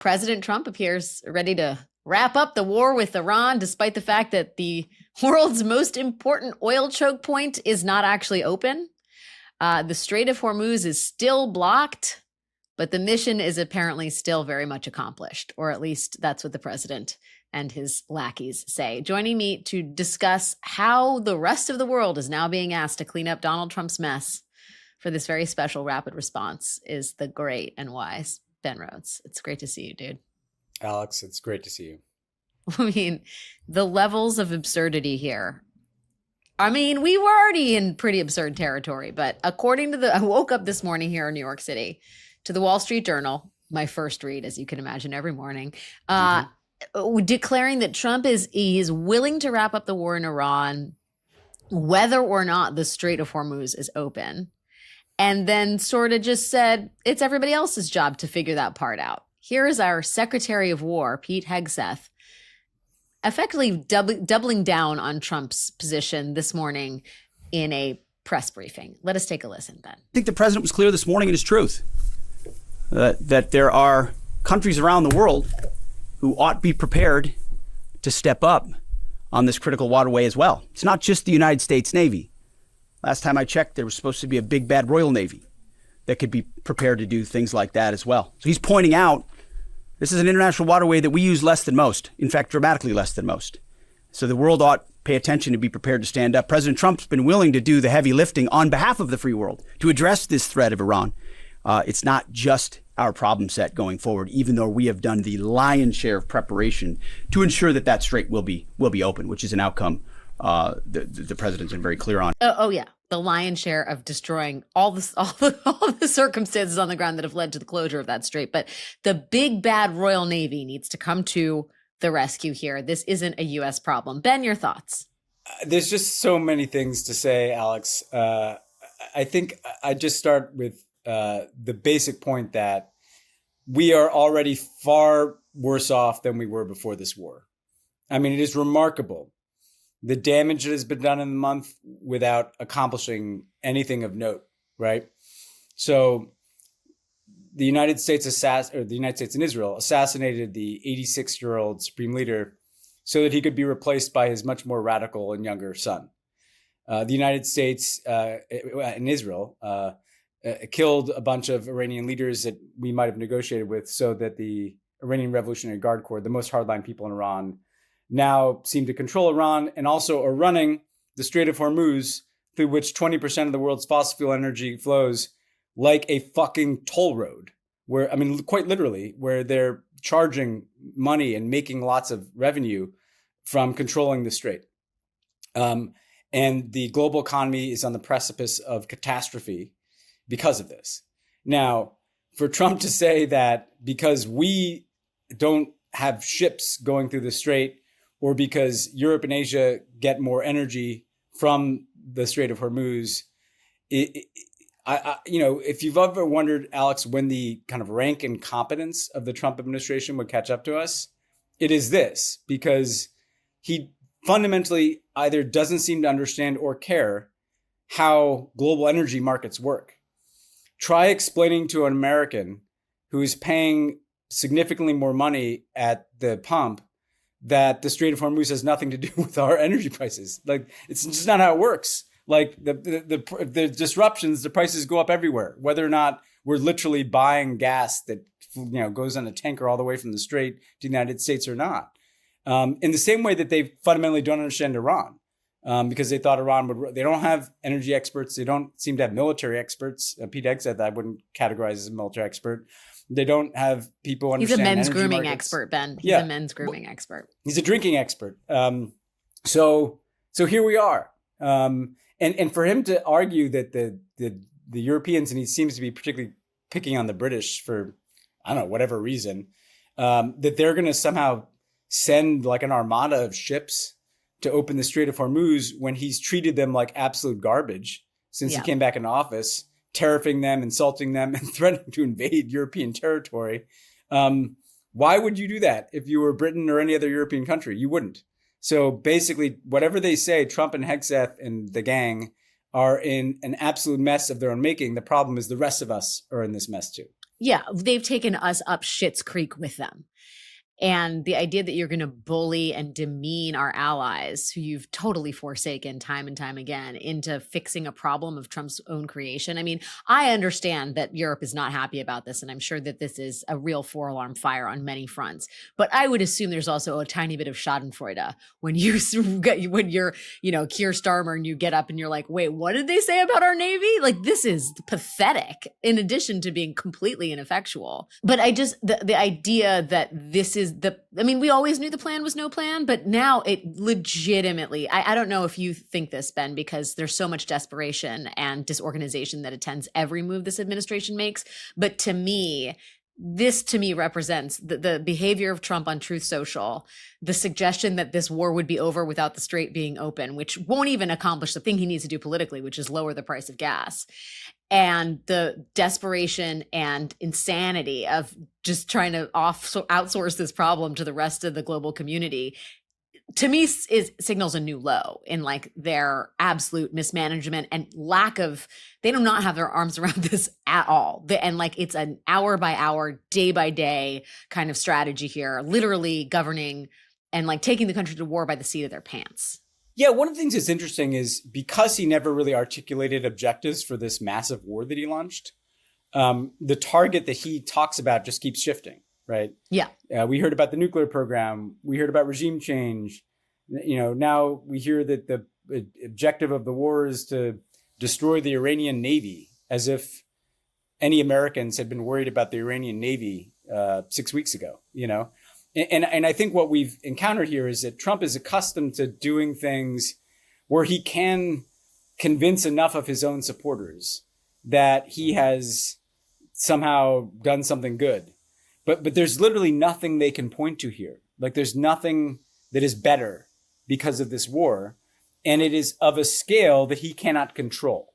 President Trump appears ready to wrap up the war with Iran, despite the fact that the world's most important oil choke point is not actually open. The Strait of Hormuz is still blocked, but the mission is apparently still very much accomplished, or at least that's what the president and his lackeys say. Joining me to discuss how the rest of the world is now being asked to clean up Donald Trump's mess for this very special rapid response is the great and wise Ben Rhodes. It's great to see you, dude. Alex, it's great to see you. I mean, the levels of absurdity here. I mean, we were already in pretty absurd territory, but according to I woke up this morning here in New York City to the Wall Street Journal, my first read, as you can imagine, every morning, declaring that Trump is willing to wrap up the war in Iran, whether or not the Strait of Hormuz is open. And then sort of just said, it's everybody else's job to figure that part out. Here is our Secretary of War, Pete Hegseth, effectively doubling down on Trump's position this morning in a press briefing. Let us take a listen, Ben. I think the president was clear this morning in his truth that there are countries around the world who ought to be prepared to step up on this critical waterway as well. It's not just the United States Navy. Last time I checked, there was supposed to be a big bad Royal Navy that could be prepared to do things like that as well. So he's pointing out this is an international waterway that we use less than most, in fact, dramatically less than most. So the world ought to pay attention to be prepared to stand up. President Trump's been willing to do the heavy lifting on behalf of the free world to address this threat of Iran. It's not just our problem set going forward, even though we have done the lion's share of preparation to ensure that that strait will be open, which is an outcome the president's been very clear on. Oh yeah, the lion's share of destroying all the circumstances on the ground that have led to the closure of that strait. But the big bad Royal Navy needs to come to the rescue here. This isn't a U.S. problem. Ben, your thoughts? There's just so many things to say, Alex. I think I just start with the basic point that we are already far worse off than we were before this war. I mean, it is remarkable the damage that has been done in the month without accomplishing anything of note, right? So the United States and Israel assassinated the 86-year-old supreme leader so that he could be replaced by his much more radical and younger son. The United States and Israel killed a bunch of Iranian leaders that we might have negotiated with so that the Iranian Revolutionary Guard Corps, the most hardline people in Iran, now seem to control Iran and also are running the Strait of Hormuz, through which 20% of the world's fossil fuel energy flows, like a fucking toll road, where, I mean, quite literally, where they're charging money and making lots of revenue from controlling the strait. And the global economy is on the precipice of catastrophe because of this. Now, for Trump to say that because we don't have ships going through the strait, or because Europe and Asia get more energy from the Strait of Hormuz, if you've ever wondered, Alex, when the kind of rank and competence of the Trump administration would catch up to us, it is this, because he fundamentally either doesn't seem to understand or care how global energy markets work. Try explaining to an American who is paying significantly more money at the pump that the Strait of Hormuz has nothing to do with our energy prices. Like, it's just not how it works. Like the disruptions, the prices go up everywhere, whether or not we're literally buying gas that, goes on a tanker all the way from the Strait to the United States or not. In the same way that they fundamentally don't understand Iran, because they thought they don't have energy experts. They don't seem to have military experts. Pete Egg said that I wouldn't categorize as a military expert. They don't have people understand. He's a men's energy grooming markets. expert, Ben. He's a men's grooming expert. He's a drinking expert. So here we are. And for him to argue that the Europeans, and he seems to be particularly picking on the British for, I don't know, whatever reason, that they're going to somehow send like an armada of ships to open the Strait of Hormuz when he's treated them like absolute garbage since he came back into office, tariffing them, insulting them, and threatening to invade European territory. Why would you do that if you were Britain or any other European country? You wouldn't. So basically, whatever they say, Trump and Hegseth and the gang are in an absolute mess of their own making. The problem is the rest of us are in this mess too. Yeah, they've taken us up Schitt's Creek with them. And the idea that you're going to bully and demean our allies, who you've totally forsaken time and time again, into fixing a problem of Trump's own creation. I mean, I understand that Europe is not happy about this, and I'm sure that this is a real four-alarm fire on many fronts. But I would assume there's also a tiny bit of Schadenfreude when you're, Keir Starmer, and you get up and you're like, wait, what did they say about our Navy? Like, this is pathetic, in addition to being completely ineffectual. But the idea that this is we always knew the plan was no plan, but now it legitimately, I don't know if you think this, Ben, because there's so much desperation and disorganization that attends every move this administration makes. But to me, this represents the behavior of Trump on Truth Social, the suggestion that this war would be over without the Strait being open, which won't even accomplish the thing he needs to do politically, which is lower the price of gas. And the desperation and insanity of just trying to outsource this problem to the rest of the global community, to me, signals a new low in like their absolute mismanagement and lack of, they do not have their arms around this at all. And like, it's an hour by hour, day by day kind of strategy here, literally governing and like taking the country to war by the seat of their pants. Yeah, one of the things that's interesting is because he never really articulated objectives for this massive war that he launched, the target that he talks about just keeps shifting, right? Yeah. We heard about the nuclear program. We heard about regime change. Now we hear that the objective of the war is to destroy the Iranian Navy, as if any Americans had been worried about the Iranian Navy 6 weeks ago, And I think what we've encountered here is that Trump is accustomed to doing things where he can convince enough of his own supporters that he has somehow done something good. But there's literally nothing they can point to here. Like there's nothing that is better because of this war. And it is of a scale that he cannot control.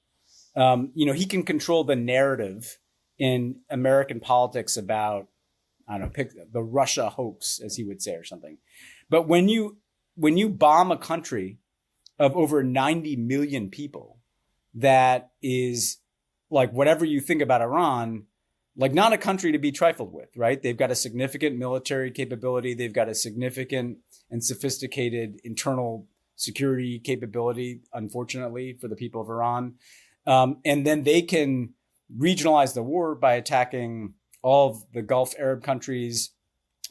He can control the narrative in American politics about, I don't know, pick the Russia hoax, as he would say, or something. But when you bomb a country of over 90 million people, that is like whatever you think about Iran, like not a country to be trifled with, right? They've got a significant military capability. They've got a significant and sophisticated internal security capability, unfortunately, for the people of Iran. And then they can regionalize the war by attacking all of the Gulf Arab countries,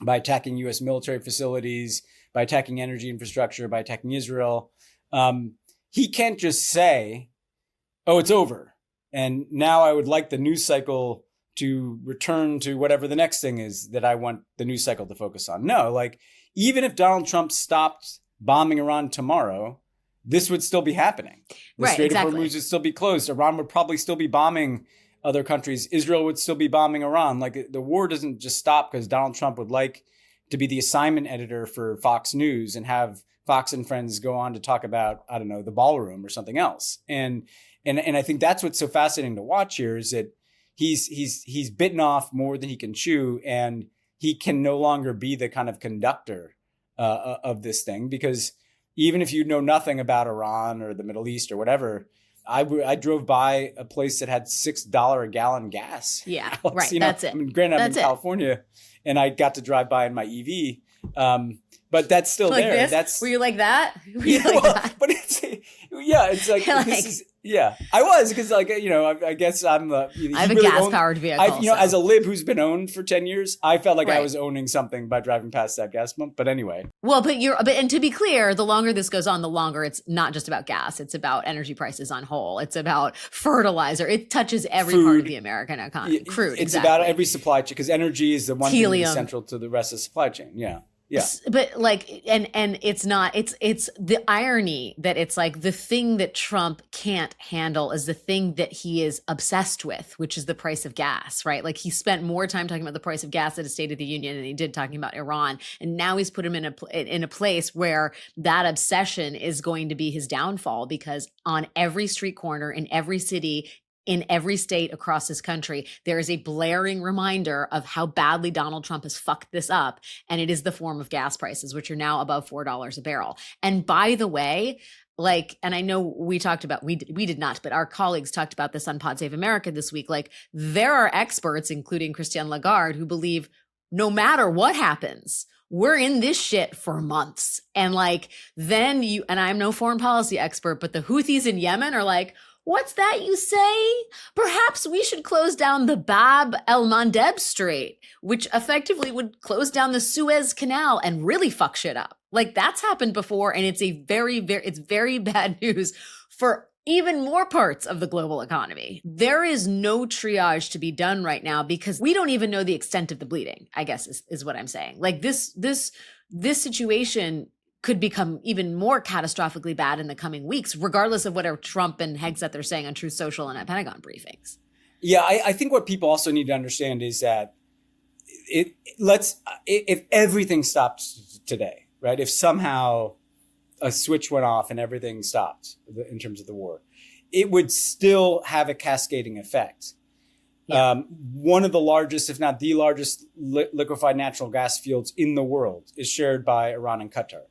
by attacking U.S. military facilities, by attacking energy infrastructure, by attacking Israel. He can't just say, oh, it's over. And now I would like the news cycle to return to whatever the next thing is that I want the news cycle to focus on. No, like even if Donald Trump stopped bombing Iran tomorrow, this would still be happening. The Strait of Hormuz would still be closed. Iran would probably still be bombing other countries. Israel would still be bombing Iran. Like the war doesn't just stop because Donald Trump would like to be the assignment editor for Fox News and have Fox and Friends go on to talk about, I don't know, the ballroom or something else. And I think that's what's so fascinating to watch here is that he's bitten off more than he can chew, and he can no longer be the kind of conductor of this thing, because even if you know nothing about Iran or the Middle East or whatever, I drove by a place that had $6 a gallon gas. Yeah, right. That's it. I mean, granted, I'm in California, and I got to drive by in my EV, but that's still like there. This? Were you like that? That? But it's like this is. Yeah, I was, because I guess I'm the. I have a gas-powered vehicle. As a lib who's been owned for 10 years, I felt like I was owning something by driving past that gas pump. But anyway. Well, and to be clear, the longer this goes on, the longer it's not just about gas. It's about energy prices on whole. It's about fertilizer. It touches every part of the American economy. Crude. It's about every supply chain, because energy is the one thing that's central to the rest of the supply chain. Yeah. Yeah. But and it's not, it's the irony that it's like the thing that Trump can't handle is the thing that he is obsessed with, which is the price of gas, right? Like he spent more time talking about the price of gas at a State of the Union than he did talking about Iran. And now he's put him in a place where that obsession is going to be his downfall, because on every street corner in every city, in every state across this country, there is a blaring reminder of how badly Donald Trump has fucked this up. And it is the form of gas prices, which are now above $4 a barrel. And by the way, like, and I know we talked about, we did not, but our colleagues talked about this on Pod Save America this week. Like, there are experts, including Christiane Lagarde, who believe no matter what happens, we're in this shit for months. And like, then you, and I'm no foreign policy expert, but the Houthis in Yemen are like, what's that you say? Perhaps we should close down the Bab el Mandeb Strait, which effectively would close down the Suez Canal and really fuck shit up. Like, that's happened before, and it's it's very bad news for even more parts of the global economy. There is no triage to be done right now because we don't even know the extent of the bleeding, I guess is what I'm saying. Like, this situation could become even more catastrophically bad in the coming weeks, regardless of whatever Trump and Hegseth they're saying on Truth Social and at Pentagon briefings. Yeah, I think what people also need to understand is that if everything stopped today, right? If somehow a switch went off and everything stopped in terms of the war, it would still have a cascading effect. Yeah. One of the largest, if not the largest, liquefied natural gas fields in the world is shared by Iran and Qatar.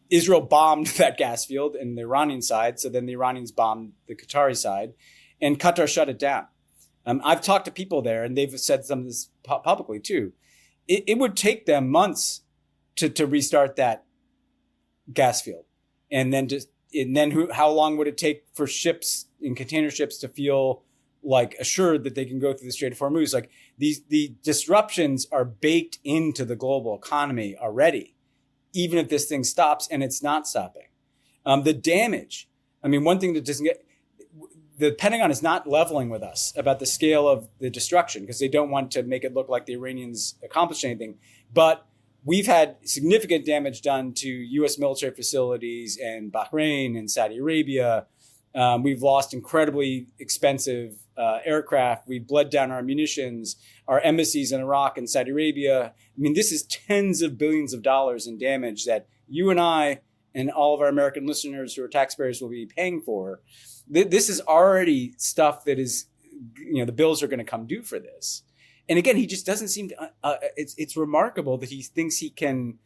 Israel bombed that gas field in the Iranian side, so then the Iranians bombed the Qatari side, and Qatar shut it down. I've talked to people there, and they've said some of this publicly too. It would take them months to restart that gas field, and then how long would it take for ships and container ships to feel like assured that they can go through the Strait of Hormuz? Like, the disruptions are baked into the global economy already, even if this thing stops, and it's not stopping. The damage, I mean, one thing that doesn't get, the Pentagon is not leveling with us about the scale of the destruction because they don't want to make it look like the Iranians accomplished anything. But we've had significant damage done to U.S. military facilities in Bahrain and Saudi Arabia. We've lost incredibly expensive aircraft. We've bled down our munitions, our embassies in Iraq and Saudi Arabia. I mean, this is tens of billions of dollars in damage that you and I and all of our American listeners who are taxpayers will be paying for. This is already stuff that is, the bills are going to come due for this. And again, he just doesn't seem to, it's remarkable that he thinks he can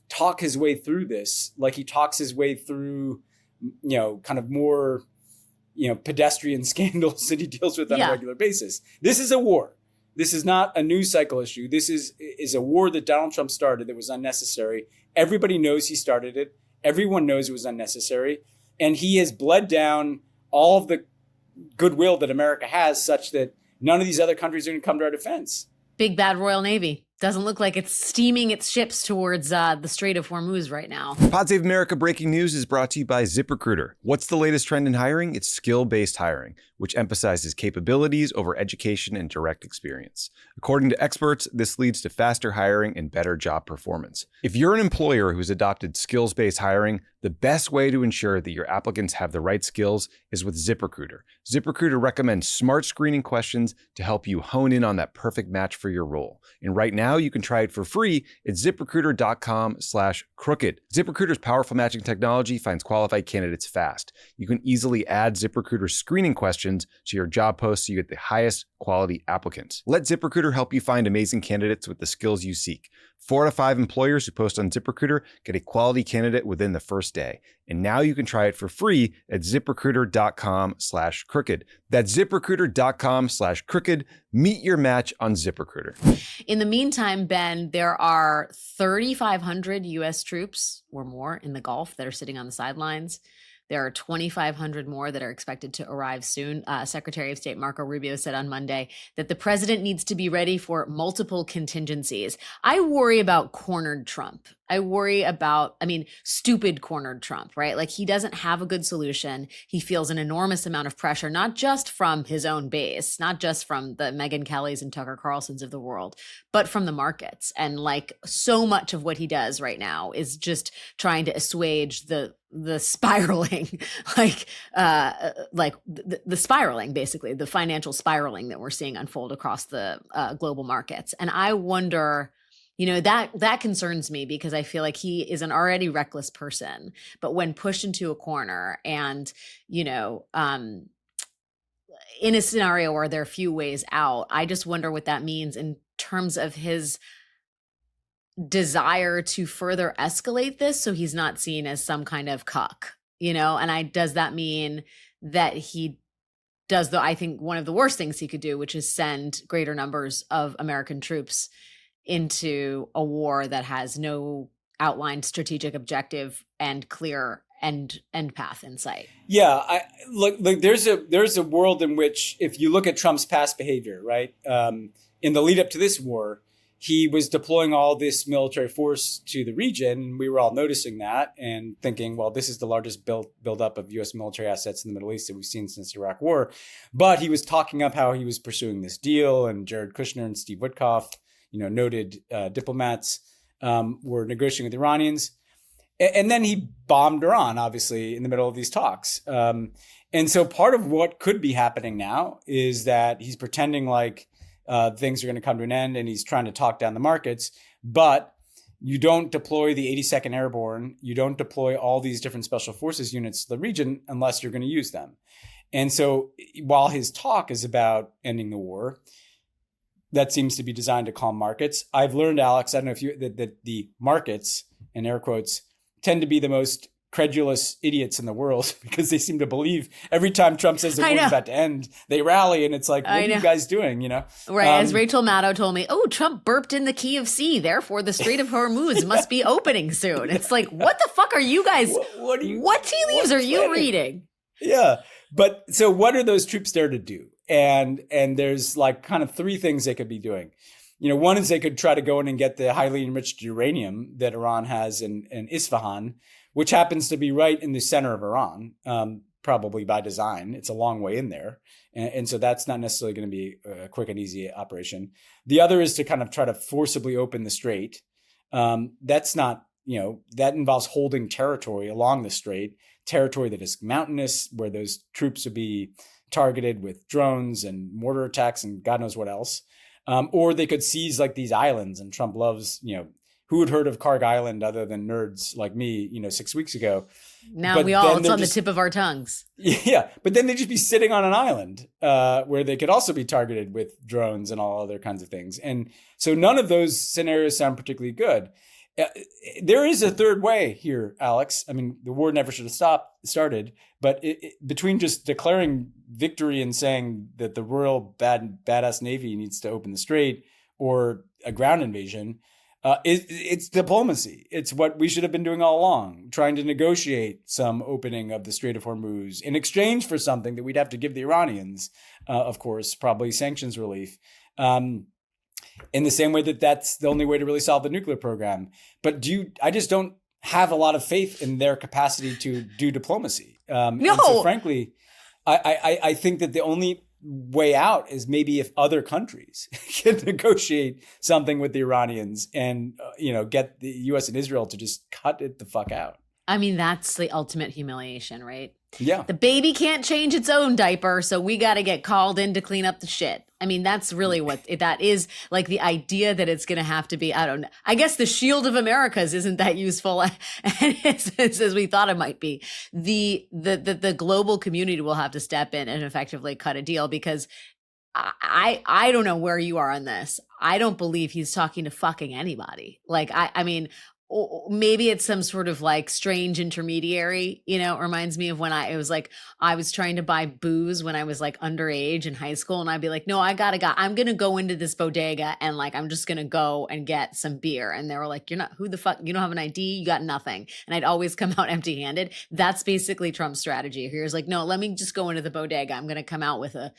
talk his way through this, like he talks his way through, kind of more, pedestrian scandals that he deals with on a regular basis. This is a war. This is not a news cycle issue. This is a war that Donald Trump started that was unnecessary. Everybody knows he started it. Everyone knows it was unnecessary. And he has bled down all of the goodwill that America has such that none of these other countries are going to come to our defense. Big bad Royal Navy. Doesn't look like it's steaming its ships towards the Strait of Hormuz right now. Pod Save America breaking news is brought to you by ZipRecruiter. What's the latest trend in hiring? It's skill-based hiring, which emphasizes capabilities over education and direct experience. According to experts, this leads to faster hiring and better job performance. If you're an employer who's adopted skills-based hiring, the best way to ensure that your applicants have the right skills is with ZipRecruiter. ZipRecruiter recommends smart screening questions to help you hone in on that perfect match for your role. And right now, you can try it for free at ZipRecruiter.com/crooked. ZipRecruiter's powerful matching technology finds qualified candidates fast. You can easily add ZipRecruiter's screening questions to your job post so you get the highest quality applicants. Let ZipRecruiter help you find amazing candidates with the skills you seek. 4 out of 5 employers who post on ZipRecruiter get a quality candidate within the first day. And now you can try it for free at ZipRecruiter.com/crooked. That's ZipRecruiter.com/crooked. Meet your match on ZipRecruiter. In the meantime, Ben, there are 3,500 U.S. troops or more in the Gulf that are sitting on the sidelines. There are 2,500 more that are expected to arrive soon. Secretary of State Marco Rubio said on Monday that the president needs to be ready for multiple contingencies. I worry about cornered Trump. I worry about, stupid cornered Trump, right? Like, he doesn't have a good solution. He feels an enormous amount of pressure, not just from his own base, not just from the Megyn Kellys and Tucker Carlsons of the world, but from the markets. And like, so much of what he does right now is just trying to assuage the spiraling, the spiraling, basically, the financial spiraling that we're seeing unfold across the global markets. And I wonder, that concerns me because I feel like he is an already reckless person, but when pushed into a corner and, in a scenario where there are few ways out, I just wonder what that means in terms of his desire to further escalate this so he's not seen as some kind of cuck, and does that mean that he does I think one of the worst things he could do, which is send greater numbers of American troops into a war that has no outlined strategic objective and clear end path in sight. Yeah, look. There's a world in which, if you look at Trump's past behavior, right, in the lead up to this war, he was deploying all this military force to the region. We were all noticing that and thinking, well, this is the largest buildup of U.S. military assets in the Middle East that we've seen since the Iraq War. But he was talking up how he was pursuing this deal, and Jared Kushner and Steve Witkoff, noted diplomats, were negotiating with the Iranians. And then he bombed Iran, obviously, in the middle of these talks. And so part of what could be happening now is that he's pretending like things are going to come to an end and he's trying to talk down the markets. But you don't deploy the 82nd Airborne. You don't deploy all these different special forces units to the region unless you're going to use them. And so while his talk is about ending the war, that seems to be designed to calm markets. I've learned, Alex, I don't know if that the markets, in air quotes, tend to be the most credulous idiots in the world because they seem to believe every time Trump says the war is about to end, they rally, and it's like, what are you guys doing? Right. As Rachel Maddow told me, Trump burped in the Key of C, therefore the Strait of Hormuz must be opening soon. It's like, what the fuck are you guys? What tea leaves are you reading? Yeah. But so what are those troops there to do? And there's like kind of three things they could be doing. One is they could try to go in and get the highly enriched uranium that Iran has in Isfahan, which happens to be right in the center of Iran, probably by design. It's a long way in there. And so that's not necessarily going to be a quick and easy operation. The other is to kind of try to forcibly open the Strait. That's not, that involves holding territory along the Strait, territory that is mountainous, where those troops would be targeted with drones and mortar attacks and God knows what else. Or they could seize like these islands, and Trump loves, who had heard of Karg Island other than nerds like me, 6 weeks ago. Now but it's on the tip of our tongues. Yeah. But then they'd just be sitting on an island where they could also be targeted with drones and all other kinds of things. And so none of those scenarios sound particularly good. There is a third way here, Alex. I mean, the war never should have started, but between just declaring victory and saying that the Royal Badass Navy needs to open the Strait or a ground invasion, it's diplomacy. It's what we should have been doing all along, trying to negotiate some opening of the Strait of Hormuz in exchange for something that we'd have to give the Iranians, of course, probably sanctions relief. In the same way that's the only way to really solve the nuclear program. But I just don't have a lot of faith in their capacity to do diplomacy. No. And so frankly, I think that the only way out is maybe if other countries can negotiate something with the Iranians and, get the US and Israel to just cut it the fuck out. I mean, that's the ultimate humiliation, right? Yeah. The baby can't change its own diaper, so we got to get called in to clean up the shit. I mean, that's really what that is. Like the idea that it's going to have to be, I don't know. I guess the shield of Americas isn't that useful as we thought it might be. The global community will have to step in and effectively cut a deal, because I don't know where you are on this. I don't believe he's talking to fucking anybody. Like, I mean, maybe it's some sort of like strange intermediary, it reminds me of when I was trying to buy booze when I was like underage in high school, and I'd be like, no, I'm going to go into this bodega and like, I'm just going to go and get some beer. And they were like, who the fuck, you don't have an ID, you got nothing. And I'd always come out empty handed. That's basically Trump's strategy here. Is like, no, let me just go into the bodega. I'm going to come out with a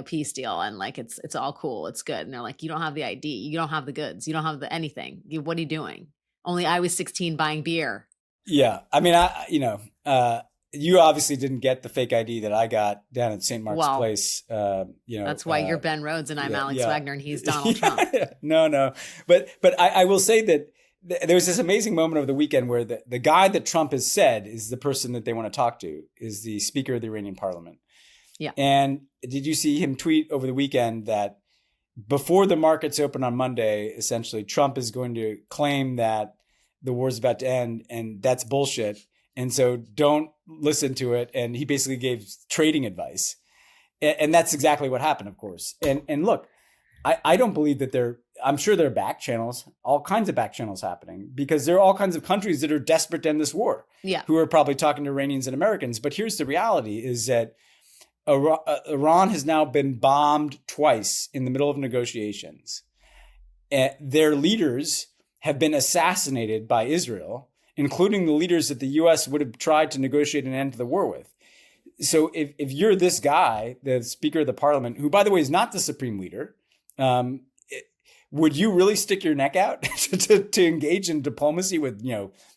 peace deal. And like, it's all cool. It's good. And they're like, you don't have the ID. You don't have the goods. You don't have anything. What are you doing? Only I was 16 buying beer. Yeah. I mean, you obviously didn't get the fake ID that I got down at St. Mark's Place. That's why you're Ben Rhodes and I'm Alex Wagner and he's Donald Trump. No. But I will say that there was this amazing moment over the weekend where the guy that Trump has said is the person that they want to talk to is the Speaker of the Iranian Parliament. Yeah. And did you see him tweet over the weekend that before the markets open on Monday, essentially Trump is going to claim that the war is about to end, and that's bullshit. And so don't listen to it. And he basically gave trading advice. And that's exactly what happened, of course. And look, I don't believe that I'm sure there are back channels, all kinds of back channels happening, because there are all kinds of countries that are desperate to end this war, who are probably talking to Iranians and Americans. But here's the reality is that Iran has now been bombed twice in the middle of negotiations. Their leaders have been assassinated by Israel, including the leaders that the U.S. would have tried to negotiate an end to the war with. So if you're this guy, the Speaker of the Parliament, who, by the way, is not the Supreme Leader, would you really stick your neck out to engage in diplomacy with,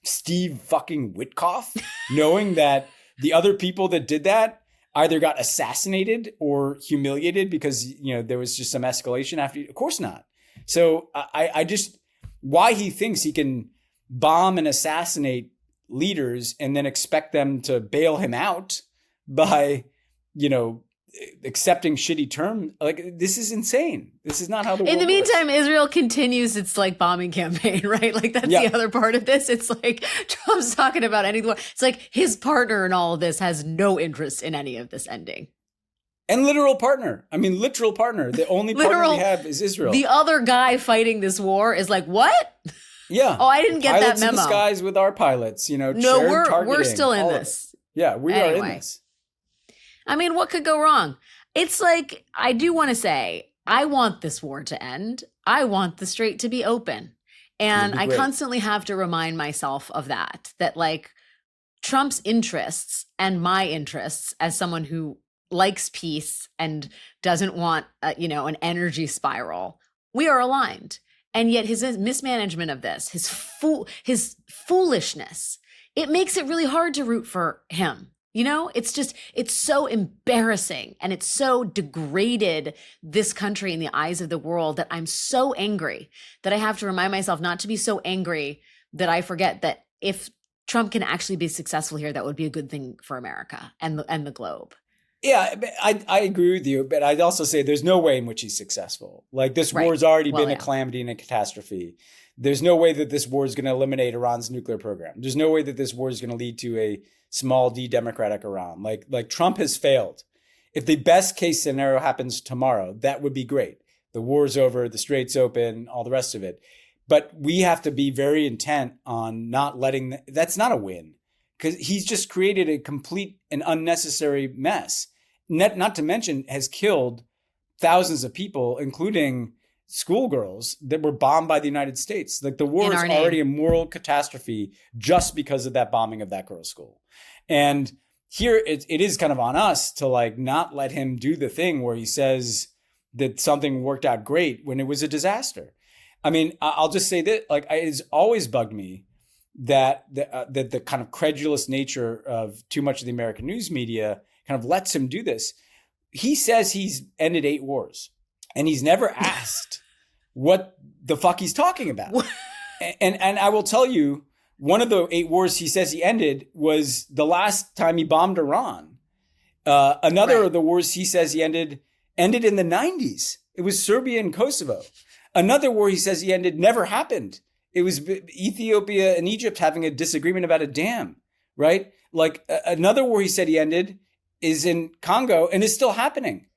Steve fucking Witkoff, knowing that the other people that did that either got assassinated or humiliated because, there was just some escalation after? Of course not. So I just, why he thinks he can bomb and assassinate leaders and then expect them to bail him out by, accepting shitty terms, like, this is insane. This is not how the world In the meantime, works. Israel continues its bombing campaign, right? Like that's the other part of this. It's like Trump's talking about anything. It's like his partner in all of this has no interest in any of this ending. And literal partner. I mean, literal partner. The only partner we have is Israel. The other guy fighting this war is like, what? Yeah. Oh, I didn't get pilots that in memo. the skies with our pilots, No, shared we're targeting, still in all of this. it. Yeah, we are in this. I mean, what could go wrong? It's like, I do want to say, I want this war to end. I want the Strait to be open. And I constantly have to remind myself of that like Trump's interests and my interests as someone who likes peace and doesn't want, an energy spiral, we are aligned. And yet his mismanagement of this, his foolishness, it makes it really hard to root for him. It's so embarrassing and it's so degraded this country in the eyes of the world that I'm so angry that I have to remind myself not to be so angry that I forget that if Trump can actually be successful here, that would be a good thing for America and the globe. Yeah, I agree with you, but I'd also say there's no way in which he's successful. Like, this war's already been a calamity and a catastrophe. There's no way that this war is going to eliminate Iran's nuclear program. There's no way that this war is going to lead to a small d democratic Iran. Like Trump has failed. If the best case scenario happens tomorrow, that would be great. The war's over, the Strait's open, all the rest of it. But we have to be very intent on not letting that's not a win, because he's just created a complete and unnecessary mess. Not to mention has killed thousands of people, including schoolgirls that were bombed by the United States. Like, the war is already a moral catastrophe just because of that bombing of that girl's school. And here it is kind of on us to not let him do the thing where he says that something worked out great when it was a disaster. I mean, I'll just say that it's always bugged me that the kind of credulous nature of too much of the American news media kind of lets him do this. He says he's ended 8 wars, and he's never asked what the fuck he's talking about. And I will tell you, one of the 8 wars he says he ended was the last time he bombed Iran. Another of the wars he says he ended in the 90s. It was Serbia and Kosovo. Another war he says he ended never happened. It was Ethiopia and Egypt having a disagreement about a dam, right? Another war he said he ended is in Congo and is still happening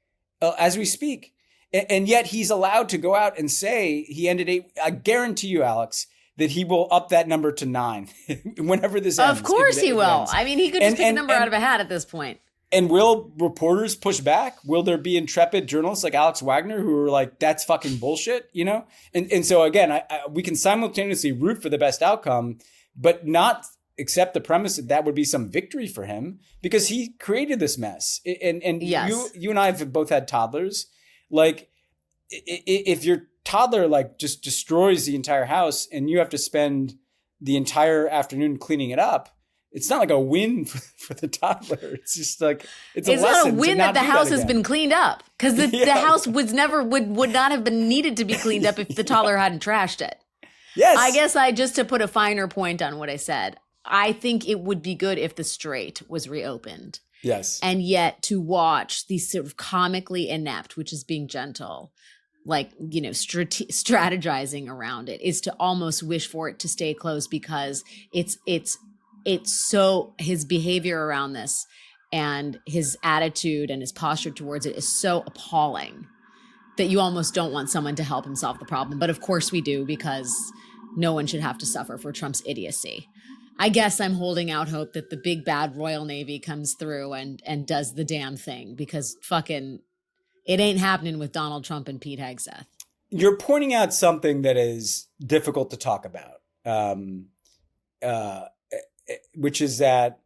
as we speak. And yet he's allowed to go out and say he ended 8. I guarantee you, Alex, that he will up that number to 9 whenever this ends. Of course he will. Ends. I mean, he could just pick a number out of a hat at this point. And will reporters push back? Will there be intrepid journalists like Alex Wagner who are like, that's fucking bullshit, And so again, we can simultaneously root for the best outcome, but not accept the premise that would be some victory for him, because he created this mess. And yes. you and I have both had toddlers. If your toddler just destroys the entire house and you have to spend the entire afternoon cleaning it up, it's not like a win for the toddler. It's just it's not a win that the house has been cleaned up, because the house would not have been needed to be cleaned up if the toddler hadn't trashed it. Yes. I guess just to put a finer point on what I said, I think it would be good if the Strait was reopened. Yes. And yet to watch these sort of comically inept, which is being gentle, strategizing around it, is to almost wish for it to stay closed, because it's so his behavior around this and his attitude and his posture towards it is so appalling that you almost don't want someone to help him solve the problem. But of course we do, because no one should have to suffer for Trump's idiocy. I guess I'm holding out hope that the big bad Royal Navy comes through and does the damn thing, because fucking it ain't happening with Donald Trump and Pete Hegseth. You're pointing out something that is difficult to talk about, which is that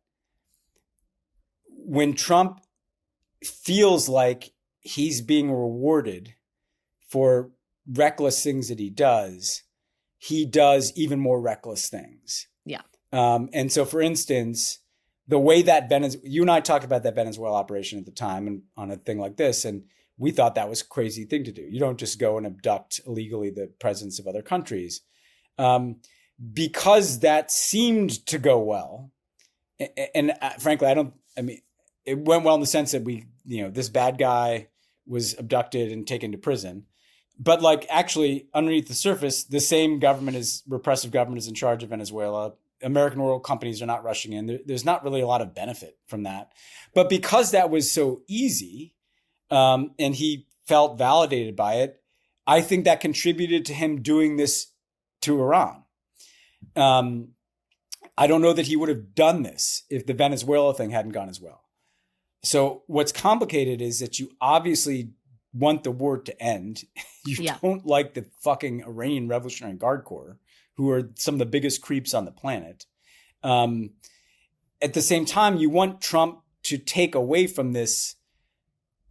when Trump feels like he's being rewarded for reckless things that he does even more reckless things. Yeah. And so, for instance, the way that you and I talked about that Venezuela operation at the time and on a thing like this, and we thought that was a crazy thing to do. You don't just go and abduct illegally the presidents of other countries. Because that seemed to go well. And frankly, it went well in the sense that this bad guy was abducted and taken to prison. But like actually underneath the surface, the same repressive government is in charge of Venezuela. American oil companies are not rushing in. There's not really a lot of benefit from that. But because that was so easy, and he felt validated by it, I think that contributed to him doing this to Iran. I don't know that he would have done this if the Venezuela thing hadn't gone as well. So what's complicated is that you obviously want the war to end. You don't like the fucking Iranian Revolutionary Guard Corps, who are some of the biggest creeps on the planet. At the same time, you want Trump to take away from this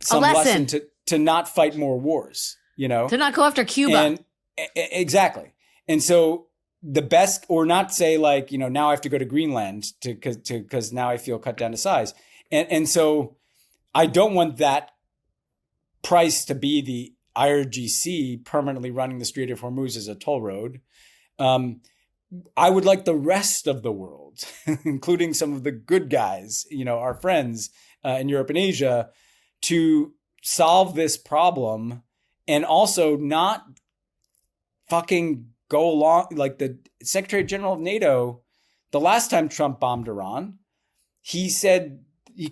some lesson to not fight more wars, to not go after Cuba. And exactly. And so the best, or not say like, now I have to go to Greenland because now I feel cut down to size. And so I don't want that price to be the IRGC permanently running the Strait of Hormuz as a toll road. I would like the rest of the world, including some of the good guys, our friends in Europe and Asia, to solve this problem and also not fucking go along. Like the Secretary General of NATO, the last time Trump bombed Iran, he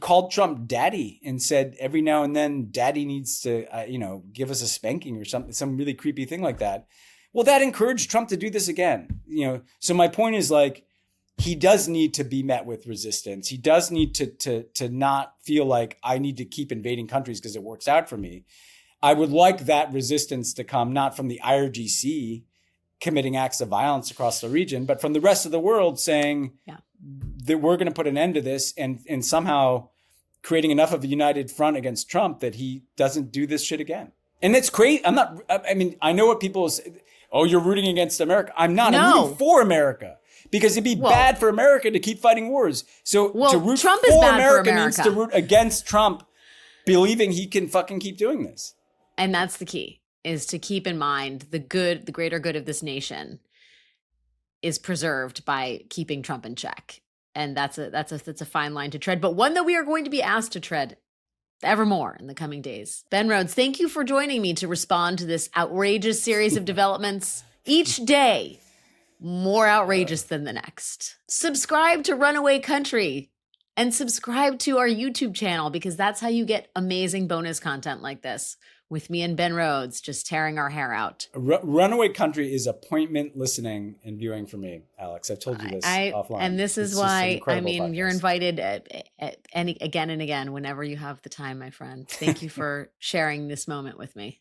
called Trump daddy and said every now and then daddy needs to, give us a spanking or something, some really creepy thing like that. Well, that encouraged Trump to do this again. So my point is like, he does need to be met with resistance. He does need to not feel like I need to keep invading countries because it works out for me. I would like that resistance to come not from the IRGC committing acts of violence across the region, but from the rest of the world saying that we're going to put an end to this and somehow creating enough of a united front against Trump that he doesn't do this shit again. And it's great. I know what people say. Oh, you're rooting against America. I'm not. No. I'm rooting for America because it'd be bad for America to keep fighting wars. So to root Trump for is bad America for America means to root against Trump, believing he can fucking keep doing this. And that's the key, is to keep in mind the greater good of this nation is preserved by keeping Trump in check. And that's a fine line to tread, but one that we are going to be asked to tread evermore in the coming days. Ben Rhodes, thank you for joining me to respond to this outrageous series of developments. Each day, more outrageous than the next. Subscribe to Runaway Country and subscribe to our YouTube channel, because that's how you get amazing bonus content like this with me and Ben Rhodes just tearing our hair out. Runaway Country is appointment listening and viewing for me, Alex. I've told you this offline. And this is why, you're invited again and again whenever you have the time, my friend. Thank you for sharing this moment with me.